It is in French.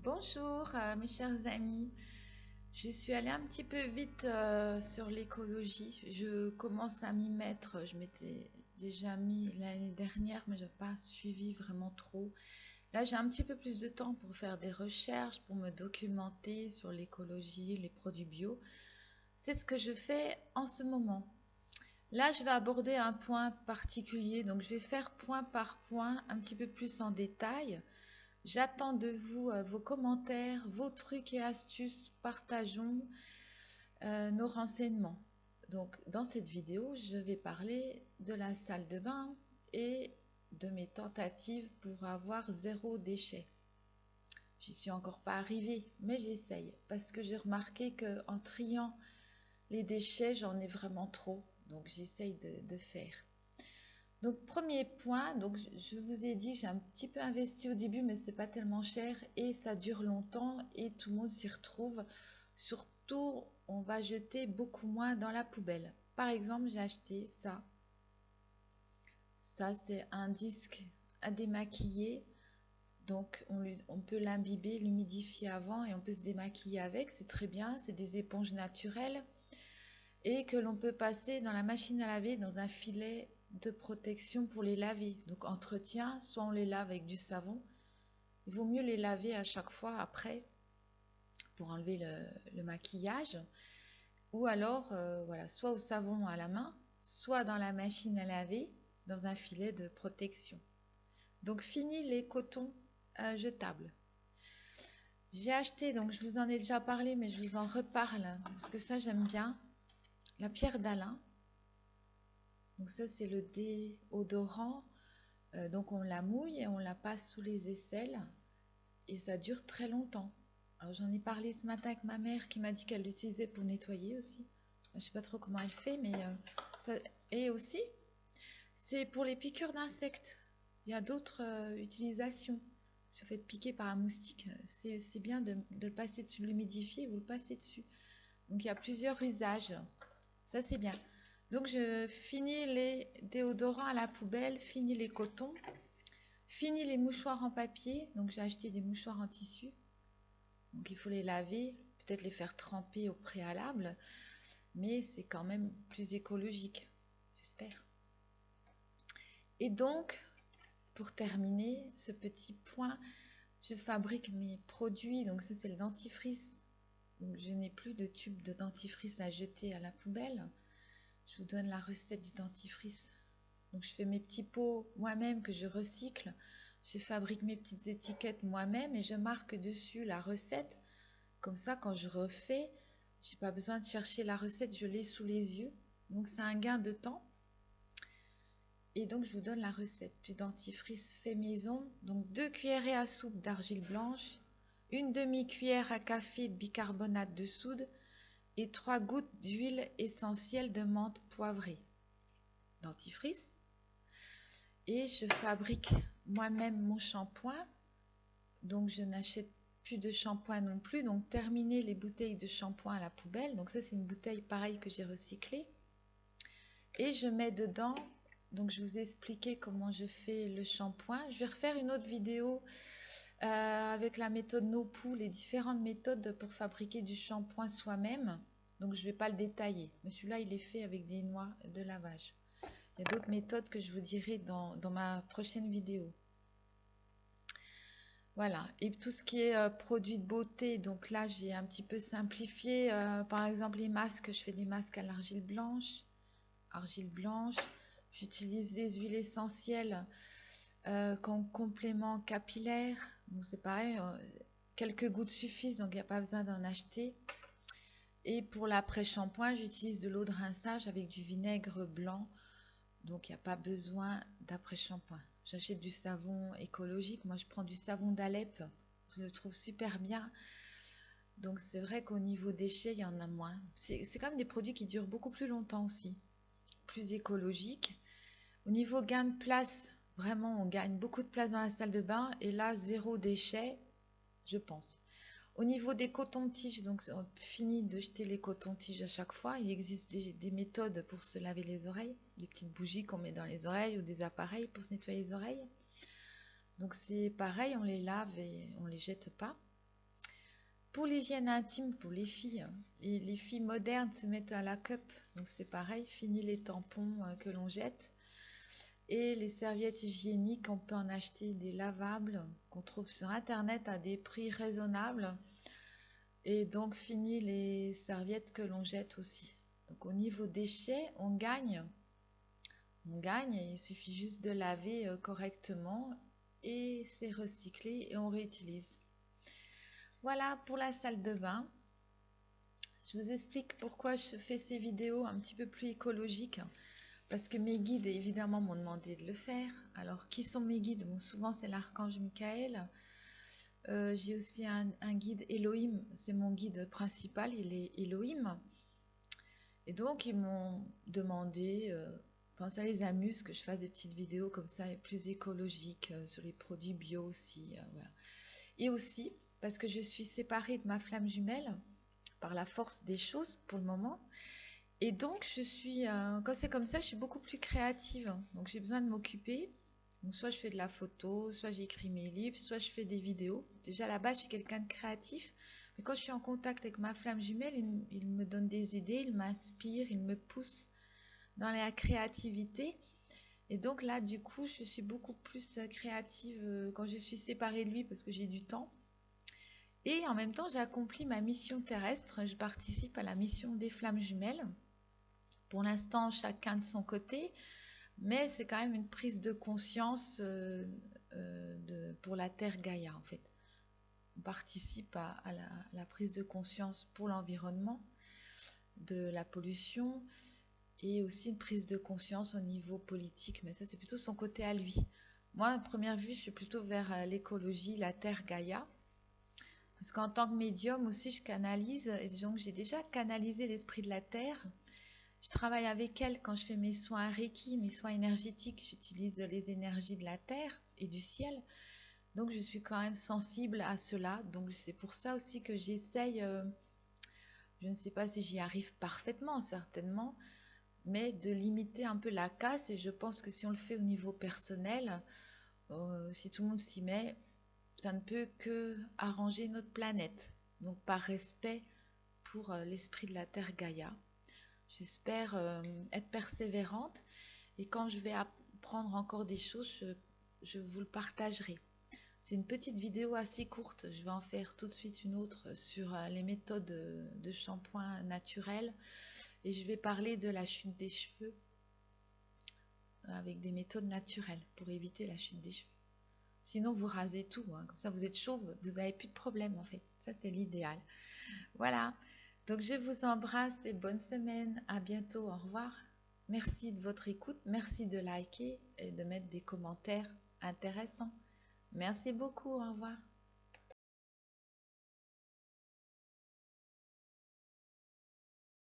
Bonjour mes chers amis, je suis allée un petit peu vite sur l'écologie. Je commence à m'y mettre. Je m'étais déjà mis l'année dernière, mais je n'ai pas suivi vraiment trop. Là, j'ai un petit peu plus de temps pour faire des recherches, pour me documenter sur l'écologie, les produits bio. C'est ce que je fais en ce moment. Là, je vais aborder un point particulier, donc je vais faire point par point, un petit peu plus en détail. J'attends de vous vos commentaires, vos trucs et astuces. Partageons nos renseignements. Donc, dans cette vidéo, je vais parler de la salle de bain et de mes tentatives pour avoir zéro déchet. J'y suis encore pas arrivée, mais j'essaye parce que j'ai remarqué qu'en triant les déchets, j'en ai vraiment trop. Donc, j'essaye de faire. Donc, premier point, donc je vous ai dit, j'ai un petit peu investi au début, mais c'est pas tellement cher et ça dure longtemps et tout le monde s'y retrouve. Surtout, on va jeter beaucoup moins dans la poubelle. Par exemple, j'ai acheté ça. Ça, c'est un disque à démaquiller. Donc, on peut l'imbiber, l'humidifier avant et on peut se démaquiller avec. C'est très bien. C'est des éponges naturelles et que l'on peut passer dans la machine à laver dans un filet de protection pour les laver. Donc entretien, soit on les lave avec du savon. Il vaut mieux les laver à chaque fois après pour enlever le maquillage. Ou alors, voilà, soit au savon à la main, soit dans la machine à laver dans un filet de protection. Donc fini les cotons jetables. J'ai acheté, donc je vous en ai déjà parlé, mais je vous en reparle parce que ça j'aime bien, la pierre d'Alain. Donc ça c'est le déodorant. Donc on la mouille et on la passe sous les aisselles et ça dure très longtemps. Alors j'en ai parlé ce matin avec ma mère qui m'a dit qu'elle l'utilisait pour nettoyer aussi. Je sais pas trop comment elle fait, mais ça... Et aussi, c'est pour les piqûres d'insectes. Il y a d'autres utilisations. Si vous faites piquer par un moustique, c'est bien de le passer dessus, de l'humidifier, vous le passez dessus. Donc il y a plusieurs usages. Ça c'est bien. Donc je finis les déodorants à la poubelle, finis les cotons, finis les mouchoirs en papier. Donc j'ai acheté des mouchoirs en tissu. Donc il faut les laver, peut-être les faire tremper au préalable, mais c'est quand même plus écologique, j'espère. Et donc, pour terminer ce petit point, je fabrique mes produits. Donc ça c'est le dentifrice. Donc je n'ai plus de tube de dentifrice à jeter à la poubelle. Je vous donne la recette du dentifrice. Donc je fais mes petits pots moi-même que je recycle. Je fabrique mes petites étiquettes moi-même et je marque dessus la recette. Comme ça, quand je refais, j'ai pas besoin de chercher la recette, je l'ai sous les yeux. Donc c'est un gain de temps. Et donc je vous donne la recette du dentifrice fait maison. Donc 2 cuillerées à soupe d'argile blanche, une demi-cuillère à café de bicarbonate de soude et 3 gouttes d'huile essentielle de menthe poivrée. Dentifrice. Et je fabrique moi-même mon shampoing. Donc je n'achète plus de shampoing non plus. Donc terminer les bouteilles de shampoing à la poubelle. Donc ça c'est une bouteille pareille que j'ai recyclée. Et je mets dedans, donc je vous ai expliqué comment je fais le shampoing. Je vais refaire une autre vidéo avec la méthode NoPoo, les différentes méthodes pour fabriquer du shampoing soi-même. Donc je ne vais pas le détailler. Mais celui-là il est fait avec des noix de lavage. Il y a d'autres méthodes que je vous dirai dans ma prochaine vidéo. Voilà, et tout ce qui est produits de beauté, donc là j'ai un petit peu simplifié, par exemple les masques, je fais des masques à l'argile blanche, j'utilise les huiles essentielles comme complément capillaire, donc c'est pareil, quelques gouttes suffisent, donc il n'y a pas besoin d'en acheter. Et pour l'après-shampoing, j'utilise de l'eau de rinçage avec du vinaigre blanc, donc il n'y a pas besoin d'après-shampoing. J'achète du savon écologique. Moi, je prends du savon d'Alep. Je le trouve super bien. Donc, c'est vrai qu'au niveau déchets, il y en a moins. C'est quand même des produits qui durent beaucoup plus longtemps aussi. Plus écologiques. Au niveau gain de place, vraiment, on gagne beaucoup de place dans la salle de bain. Et là, zéro déchet, je pense. Au niveau des cotons-tiges, donc on finit de jeter les cotons-tiges à chaque fois. Il existe des méthodes pour se laver les oreilles, des petites bougies qu'on met dans les oreilles ou des appareils pour se nettoyer les oreilles. Donc c'est pareil, on les lave et on les jette pas. Pour l'hygiène intime, pour les filles, les filles modernes se mettent à la cup, donc c'est pareil, fini les tampons que l'on jette. Et les serviettes hygiéniques, on peut en acheter des lavables qu'on trouve sur internet à des prix raisonnables. Et donc fini les serviettes que l'on jette aussi. Donc au niveau déchets, on gagne. On gagne et il suffit juste de laver correctement et c'est recyclé et on réutilise. Voilà pour la salle de bain. Je vous explique pourquoi je fais ces vidéos un petit peu plus écologiques. Parce que mes guides, évidemment, m'ont demandé de le faire. Alors, qui sont mes guides? Bon, souvent, c'est l'archange Michael. J'ai aussi un guide Elohim. C'est mon guide principal, il est Elohim. Et donc, ils m'ont demandé, enfin, ça les amuse que je fasse des petites vidéos comme ça, plus écologiques, sur les produits bio aussi. Voilà. Et aussi, parce que je suis séparée de ma flamme jumelle, par la force des choses pour le moment. Et donc, quand c'est comme ça, je suis beaucoup plus créative. Donc, j'ai besoin de m'occuper. Donc, soit je fais de la photo, soit j'écris mes livres, soit je fais des vidéos. Déjà, à la base, je suis quelqu'un de créatif. Mais quand je suis en contact avec ma flamme jumelle, il me donne des idées, il m'inspire, il me pousse dans la créativité. Et donc là, du coup, je suis beaucoup plus créative quand je suis séparée de lui parce que j'ai du temps. Et en même temps, j'accomplis ma mission terrestre. Je participe à la mission des flammes jumelles. Pour l'instant, chacun de son côté, mais c'est quand même une prise de conscience pour la Terre Gaïa, en fait. On participe à la prise de conscience pour l'environnement, de la pollution, et aussi une prise de conscience au niveau politique, mais ça, c'est plutôt son côté à lui. Moi, à première vue, je suis plutôt vers l'écologie, la Terre Gaïa, parce qu'en tant que médium aussi, je canalise, et donc j'ai déjà canalisé l'esprit de la Terre. Je travaille avec elle quand je fais mes soins Reiki, mes soins énergétiques. J'utilise les énergies de la terre et du ciel. Donc, je suis quand même sensible à cela. Donc, c'est pour ça aussi que j'essaye, je ne sais pas si j'y arrive parfaitement, certainement, mais de limiter un peu la casse. Et je pense que si on le fait au niveau personnel, si tout le monde s'y met, ça ne peut que arranger notre planète. Donc, par respect pour l'esprit de la Terre Gaïa. J'espère être persévérante et quand je vais apprendre encore des choses, je vous le partagerai. C'est une petite vidéo assez courte, je vais en faire tout de suite une autre sur les méthodes de shampoing naturel et je vais parler de la chute des cheveux avec des méthodes naturelles pour éviter la chute des cheveux. Sinon, vous rasez tout, hein. Comme ça vous êtes chauve, vous n'avez plus de problème en fait. Ça, c'est l'idéal. Voilà. Donc, je vous embrasse et bonne semaine. À bientôt. Au revoir. Merci de votre écoute. Merci de liker et de mettre des commentaires intéressants. Merci beaucoup. Au revoir.